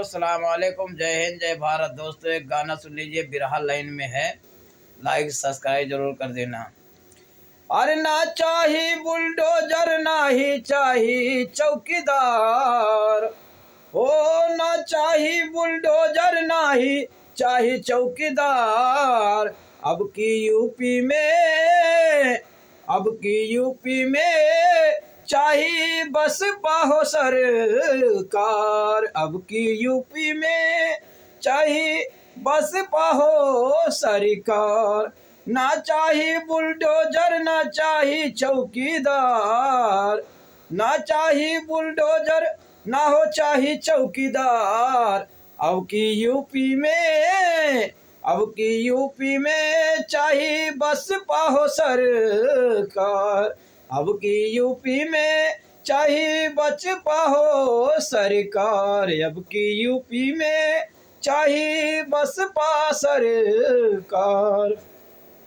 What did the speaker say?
अस्सलाम वालेकुम, जय हिंद, जय भारत। दोस्तों एक गाना सुन लीजिए, बिरहा लाइन में है। लाइक सब्सक्राइब जरूर कर देना। अरे ना चाही बुलडोजर, ना ही चाही चौकीदार। हो ना चाही बुलडोजर, ना ही चाही चौकीदार। अब की यूपी में अब की यूपी में चाही बस पाहो सरकार। अब की यूपी में चाही बस पाहो सरकार। ना चाही बुलडोजर, ना चाही चौकीदार। ना चाही बुलडोजर, ना हो चाही चौकीदार। अब की यूपी में चाही बस पाहो सरकार। अब की यूपी में चाही बच पाहो सरकार। अब की यूपी में चाही बस पा सरकार।